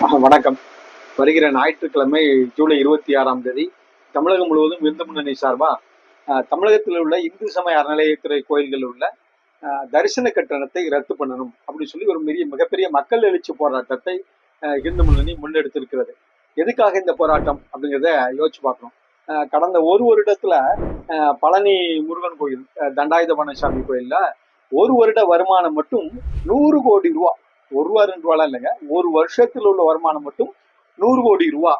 வணக்கம். வருகிற ஞாயிற்றுக்கிழமை ஜூலை 26ஆம் தேதி தமிழகம் முழுவதும் இந்து முன்னணி சார்பா தமிழகத்தில் உள்ள இந்து சமய அறநிலையத்துறை கோயில்களில் உள்ள தரிசன கட்டணத்தை ரத்து பண்ணணும் அப்படின்னு சொல்லி ஒரு மிகப்பெரிய மக்கள் எழுச்சி போராட்டத்தை இந்து முன்னணி முன்னெடுத்திருக்கிறது. எதுக்காக இந்த போராட்டம் அப்படிங்கிறத யோசிச்சு பார்க்கணும். கடந்த ஒரு வருடத்துல பழனி முருகன் கோயில், தண்டாயுதபாணசாமி கோயில்ல ஒரு வருட வருமானம் மட்டும் 100 கோடி ரூபா. ஒரு ரூபா 2 ரூபாலாம் இல்லைங்க, ஒரு வருஷத்தில் உள்ள வருமானம் மட்டும் 100 கோடி ரூபா.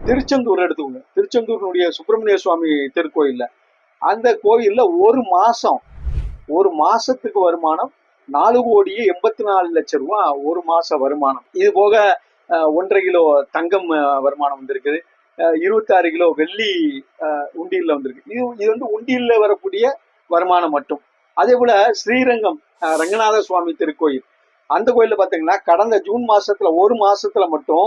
திருச்செந்தூர் எடுத்துக்கோங்க. திருச்செந்தூருடைய சுப்பிரமணிய சுவாமி திருக்கோயில்ல, அந்த கோயில்ல ஒரு மாசத்துக்கு வருமானம் 4 கோடியே 84 லட்சம் ரூபா ஒரு மாச வருமானம். இது போக 1.5 கிலோ தங்கம் வருமானம் வந்திருக்குது. 26 கிலோ வெள்ளி உண்டியல்ல வந்திருக்கு. இது வந்து உண்டியல்ல வரக்கூடிய வருமானம் மட்டும். அதே போல ஸ்ரீரங்கம் ரங்கநாத சுவாமி திருக்கோயில், அந்த கோயில்ல பாத்தீங்கன்னா கடந்த ஜூன் மாசத்துல ஒரு மாசத்துல மட்டும்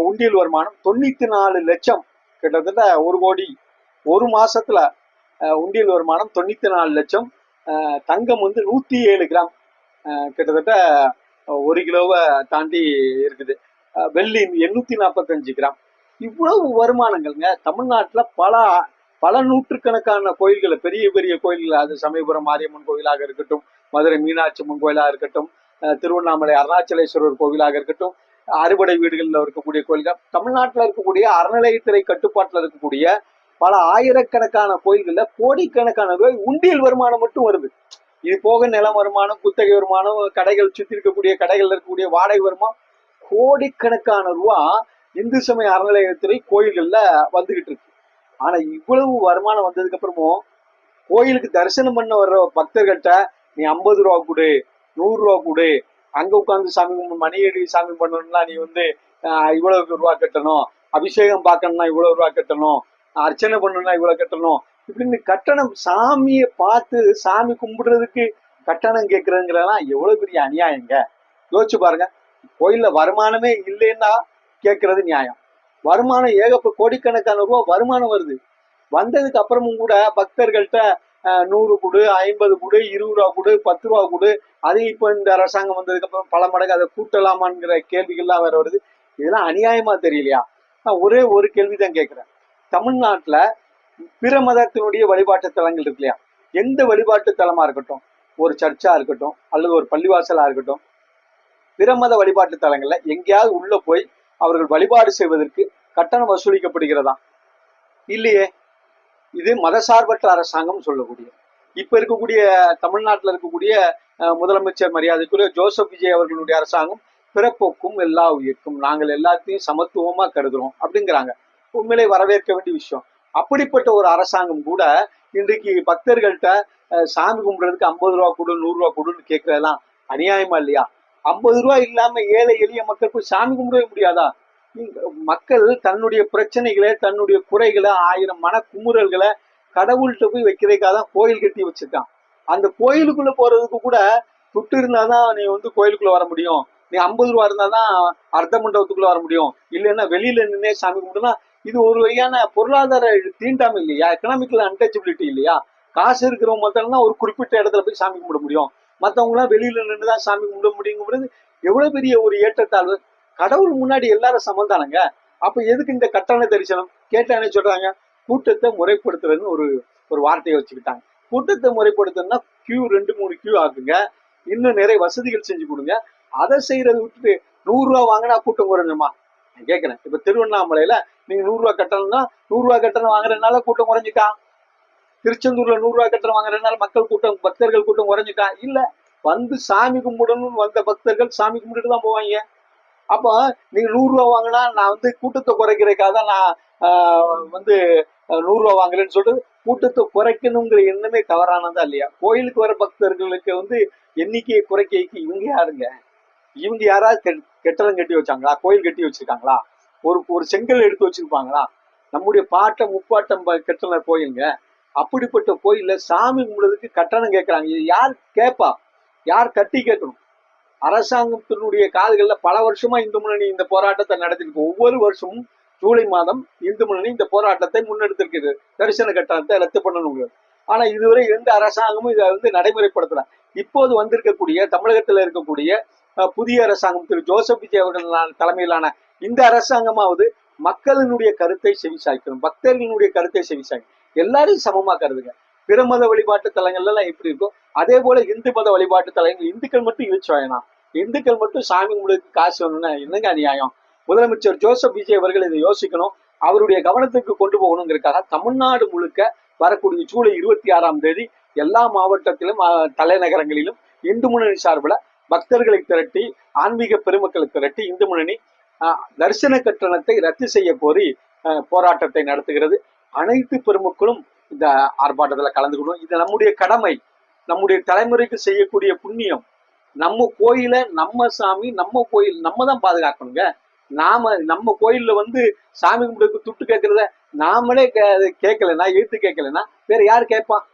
உண்டியல் வருமானம் 94 லட்சம், கிட்டத்தட்ட 1 கோடி. ஒரு மாசத்துல உண்டியல் வருமானம் 94 லட்சம். தங்கம் வந்து 107 கிராம், கிட்டத்தட்ட 1 கிலோவை தாண்டி இருக்குது. வெள்ளி 845 கிராம். இவ்வளவு வருமானங்கள்ங்க. தமிழ்நாட்டுல பல நூற்றுக்கணக்கான கோயில்கள், பெரிய பெரிய கோயில்கள், அது சமயபுரம் மாரியம்மன் கோயிலாக இருக்கட்டும், மதுரை மீனாட்சி அம்மன் கோயிலாக இருக்கட்டும், திருவண்ணாமலை அருணாச்சலேஸ்வரர் கோவிலாக இருக்கட்டும், அறுபடை வீடுகளில் இருக்கக்கூடிய கோயில்கள், தமிழ்நாட்டில் இருக்கக்கூடிய அறநிலையத்துறை கட்டுப்பாட்டில் இருக்கக்கூடிய பல ஆயிரக்கணக்கான கோயில்கள்ல கோடிக்கணக்கான ரூபாய் உண்டியல் வருமானம் மட்டும் வருது. இது போக நிலம் வருமானம், குத்தகை வருமானம், கடைகள் சுற்றி இருக்கக்கூடிய கடைகள் இருக்கக்கூடிய வாடகை வருமானம், கோடிக்கணக்கான ரூபா இந்து சமய அறநிலையத்துறை கோயில்கள்ல வந்துகிட்டு இருக்கு. ஆனா இவ்வளவு வருமானம் வந்ததுக்கு அப்புறமும் கோயிலுக்கு தரிசனம் பண்ண வர்ற பக்தர்கள்ட்ட நீ 50 ரூபா கொடு, 100 ரூபா கொடு, அங்க உட்காந்து சாமி மணியடி சாமி பண்ணணும்னா நீ வந்து இவ்வளவு ரூபா கட்டணும், அபிஷேகம் பார்க்கணும்னா இவ்வளவு ரூபா கட்டணும், அர்ச்சனை பண்ணணும்னா இவ்வளவு கட்டணும், இப்படின்னு கட்டணம், சாமியை பார்த்து சாமி கும்பிடுறதுக்கு கட்டணம் கேட்கறதுங்கிறதெல்லாம் எவ்வளவு பெரிய அநியாயங்க. யோசிச்சு பாருங்க. கோயில்ல வருமானமே இல்லைன்னா கேட்கறது நியாயம். வருமானம் கோடிக்கணக்கான ரூபா வருமானம் வருது. வந்ததுக்கு அப்புறமும் கூட பக்தர்கள்ட்ட 100 கொடு, 50 கொடு, 20 ரூபா கொடு, 10 ரூபா கொடு, அது இப்போ இந்த அரசாங்கம் வந்ததுக்கு அப்புறம் பல மடங்கு அதை கூட்டலாமாங்கிற கேள்விகள்லாம் வேற வருது. இதெல்லாம் அநியாயமா தெரியலையா? நான் ஒரே ஒரு கேள்விதான் கேட்கிறேன். தமிழ்நாட்டுல பிற மதத்தினுடைய வழிபாட்டு தலங்கள் இருக்கு இல்லையா, எந்த வழிபாட்டு தலமா இருக்கட்டும், ஒரு சர்ச்சா இருக்கட்டும் அல்லது ஒரு பள்ளிவாசலா இருக்கட்டும், பிற மத வழிபாட்டு தலங்கள்ல எங்கேயாவது உள்ள போய் அவர்கள் வழிபாடு செய்வதற்கு கட்டணம் வசூலிக்கப்படுகிறதா? இல்லையே. இது மதசார்பற்ற அரசாங்கம் சொல்லக்கூடிய, இப்ப இருக்கக்கூடிய தமிழ்நாட்டில் இருக்கக்கூடிய முதலமைச்சர் மரியாதைக்குரிய ஜோசப் விஜய் அவர்களுடைய அரசாங்கம் பிறப்போக்கும் எல்லா உயிர்க்கும், நாங்கள் எல்லாத்தையும் சமத்துவமா கருதுறோம் அப்படிங்கிறாங்க. உண்மையிலே வரவேற்க வேண்டிய விஷயம். அப்படிப்பட்ட ஒரு அரசாங்கம் கூட இன்றைக்கு பக்தர்கள்ட்ட சாமி கும்பிடுறதுக்கு 50 ரூபா கொடு, 100 ரூபா கொடுன்னு கேட்கறதெல்லாம் அநியாயமா இல்லையா? 50 ரூபாய் இல்லாம ஏழை எளிய மக்கள் போய் சாமி கும்பிடவே முடியாதா? மக்கள் தன்னுடைய பிரச்சனைகளை, தன்னுடைய குறைகளை, 1000 மன குமுறல்களை கடவுள்கிட்ட போய் வைக்கிறதுக்காக தான் கோயில் கட்டி வச்சிருக்கான். அந்த கோயிலுக்குள்ள போறதுக்கு கூட துட்டு இருந்தாதான் நீ வந்து கோயிலுக்குள்ள வர முடியும். நீ 50 ரூபா இருந்தாதான் அர்த்த மண்டபத்துக்குள்ள வர முடியும். இல்லைன்னா வெளியில நின்னே சாமி கும்பிடுனா இது ஒரு வகையான பொருளாதார தீண்டாமை இல்லையா? எக்கனாமிக்கல் அன்டச்சபிலிட்டி இல்லையா? காசு இருக்கிறவங்க மட்டும்தான் ஒரு குறிப்பிட்ட இடத்துல போய் சாமி கும்பிட முடியும். மற்றவங்க எல்லாம் வெளியில நின்றுதான் சாமி கும்பிட முடியுங்கிறது எவ்வளவு பெரிய ஒரு ஏற்றத்தாழ்வு. கடவுள் முன்னாடி எல்லாரும் சமந்தானங்க. அப்ப எதுக்கு இந்த கட்டண தரிசனம்? கேட்டா என்ன சொல்றாங்க? கூட்டத்தை முறைப்படுத்துறதுன்னு ஒரு வார்த்தையை வச்சுக்கிட்டாங்க. கூட்டத்தை முறைப்படுத்தணும்னா கியூ 2-3 கியூ ஆக்குங்க, இன்னும் நிறைய வசதிகள் செஞ்சு கொடுங்க. அதை செய்யறதை விட்டுட்டு 100 ரூபா வாங்கினா கூட்டம் குறைஞ்சுமா? நான் கேட்கிறேன். இப்ப திருவண்ணாமலையில நீங்க 100 ரூபா கட்டணம்னா 100 ரூபா கட்டணம் வாங்குறதுனால கூட்டம் குறைஞ்சிட்டா? திருச்செந்தூர்ல 100 ரூபா கட்டணம் வாங்குறதுனால பக்தர்கள் கூட்டம் குறைஞ்சிட்டா? இல்ல. வந்து சாமி கும்பிடணும்னு வந்த பக்தர்கள் சாமி கும்பிட்டுட்டு தான் போவாங்க. அப்போ நீங்க 100 ரூபா வாங்கினா நான் வந்து கூட்டத்தை குறைக்கிறதுக்காக தான் நான் வந்து 100 ரூபா வாங்குறேன்னு சொல்லிட்டு கூட்டத்தை குறைக்கணுங்கிற எண்ணமே தவறானதா இல்லையா? கோயிலுக்கு வர பக்தர்களுக்கு வந்து எண்ணிக்கையை குறைக்க இவங்க யாருங்க? இவங்க யாராவது கெட்டடம் கட்டி வச்சாங்களா? கோயில் கட்டி வச்சிருக்காங்களா? ஒரு செங்கல் எடுத்து வச்சிருப்பாங்களா? நம்முடைய முப்பாட்டம் கட்டண கோயிலுங்க. அப்படிப்பட்ட கோயில்ல சாமி கும்பிடுறதுக்கு கட்டணம் கேட்கறாங்க. இது யார் கேட்பா? யார் கட்டி கேட்கணும்? அரசாங்கத்தினுடைய காதுகள்ல பல வருஷமா இந்து முன்னணி இந்த போராட்டத்தை நடத்திருக்கு. ஒவ்வொரு வருஷமும் ஜூலை மாதம் இந்து முன்னணி இந்த போராட்டத்தை முன்னெடுத்திருக்கிறது. தரிசன கட்டணத்தை ரத்து பண்ணணும். ஆனா இதுவரை எந்த அரசாங்கமும் இதை வந்து நடைமுறைப்படுத்தல. இப்போது வந்திருக்கக்கூடிய தமிழகத்துல இருக்கக்கூடிய புதிய அரசாங்கம் திரு ஜோசப் விஜய் அவர்கள் தலைமையிலான இந்த அரசாங்கமாவது மக்களினுடைய கருத்தை செவிசாய்க்கணும், பக்தர்களினுடைய கருத்தை செவிசாய்க்கணும். எல்லாரையும் சமமா கருதுங்க. பிற மத வழிபாட்டு தலங்கள்ல எல்லாம் எப்படி இருக்கும் அதே போல இந்து மத வழிபாட்டு தலங்கள் இந்துக்கள் மட்டும் இழிச்சு வேணாம், இந்துக்கள் மட்டும் சாமி கும்பிடுறதுக்கு காசு வேணும்னா என்னங்க அநியாயம்? முதலமைச்சர் ஜோசப் விஜய் அவர்கள் இதை யோசிக்கணும், அவருடைய கவனத்துக்கு கொண்டு போகணுங்கிறதுக்காக தமிழ்நாடு முழுக்க வரக்கூடிய ஜூலை 26 எல்லா மாவட்டத்திலும் தலைநகரங்களிலும் இந்து முன்னணி சார்பில் பக்தர்களை திரட்டி ஆன்மீக பெருமக்களை திரட்டி இந்து முன்னணி தரிசன கட்டணத்தை ரத்து செய்ய கோரி போராட்டத்தை நடத்துகிறது. அனைத்து பெருமக்களும் இந்த ஆர்ப்பாட்டத்தில் கலந்துக்கணும். இது நம்முடைய கடமை, நம்முடைய தலைமுறைக்கு செய்யக்கூடிய புண்ணியம். நம்ம கோயில நம்ம சாமி நம்ம கோயில் நம்ம தான் பாதுகாக்கணுங்க. நம்ம கோயில்ல சாமி கும்பிடுறதுக்கு துட்டு கேட்கறத நாமளே கேட்கலன்னா எழுத்து கேட்கலன்னா வேற யாரு கேட்பான்?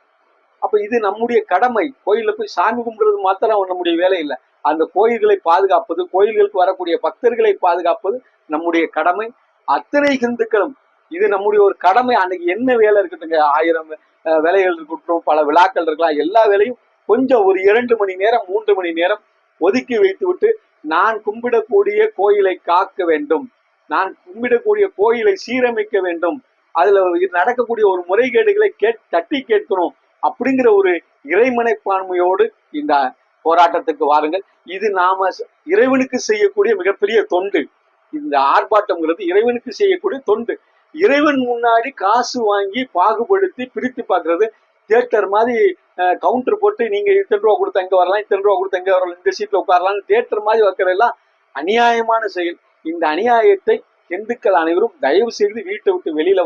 அப்ப இது நம்முடைய கடமை. கோயில்ல போய் சாமி கும்பிடுறது மாத்திரம் நம்முடைய வேலை இல்லை, அந்த கோயில்களை பாதுகாப்பது, கோயில்களுக்கு வரக்கூடிய பக்தர்களை பாதுகாப்பது நம்முடைய கடமை. அத்தனை இந்துக்களும் இது நம்முடைய ஒரு கடமை. அன்னைக்கு என்ன வேலை இருக்கட்டுங்க, 1000 வேலைகள் இருக்கட்டும், பல விழாக்கள் இருக்கலாம், எல்லா வேலையும் கொஞ்சம் ஒரு 2 மணி நேரம் 3 மணி நேரம் ஒதுக்கி வைத்து விட்டு நான் கும்பிடக்கூடிய கோயிலை காக்க வேண்டும், நான் கும்பிடக்கூடிய கோயிலை சீரமைக்க வேண்டும், அதுல நடக்கக்கூடிய ஒரு முறைகேடுகளை தட்டி கேட்கணும் அப்படிங்கிற ஒரு இறைமனைப்பான்மையோடு இந்த போராட்டத்துக்கு வாருங்கள். இது நாம இறைவனுக்கு செய்யக்கூடிய மிகப்பெரிய தொண்டு. இந்த ஆர்ப்பாட்டம்ங்கிறது இறைவனுக்கு செய்யக்கூடிய தொண்டு. இறைவன் முன்னாடி காசு வாங்கி பாகுபடுத்தி பிரித்து பார்க்கறது, தியேட்டர் மாதிரி கவுண்டர் போட்டு நீங்க இத்தனை ரூபா கொடுத்து அங்க வரலாம், இத்தனை ரூபா கொடுத்து அங்க வரலாம், இந்த சீட்ல உட்காரலாம், தியேட்டர் மாதிரி வைக்கிறதெல்லாம் அநியாயமான செயல். இந்த அநியாயத்தை இந்துக்கள் அனைவரும் தயவு செய்து வீட்டை விட்டு வெளியில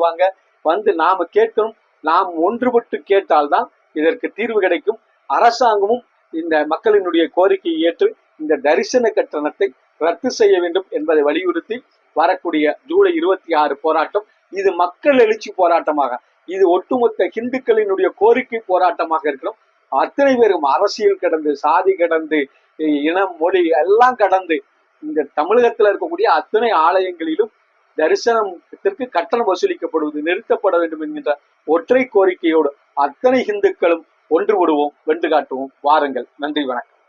வந்து நாம கேட்கணும். நாம் ஒன்றுபட்டு கேட்டால்தான் இதற்கு தீர்வு கிடைக்கும். அரசாங்கமும் இந்த மக்களினுடைய கோரிக்கையை ஏற்று இந்த தரிசன கட்டணத்தை ரத்து செய்ய வேண்டும் என்பதை வலியுறுத்தி வரக்கூடிய ஜூலை 26 போராட்டம் இது மக்கள் எழுச்சி போராட்டமாக, இது ஒட்டுமொத்த இந்துக்களினுடைய கோரிக்கை போராட்டமாக இருக்கணும். அத்தனை பேரும் அரசியல் கடந்து, சாதி கடந்து, இனம், மொழி எல்லாம் கடந்து இந்த தமிழகத்தில் இருக்கக்கூடிய அத்தனை ஆலயங்களிலும் தரிசனத்திற்கு கட்டணம் வசூலிக்கப்படுவது நிறுத்தப்பட வேண்டும் என்கின்ற ஒற்றை கோரிக்கையோடு அத்தனை இந்துக்களும் ஒன்றுபடுவோம், வென்று காட்டுவோம். வாருங்கள். நன்றி, வணக்கம்.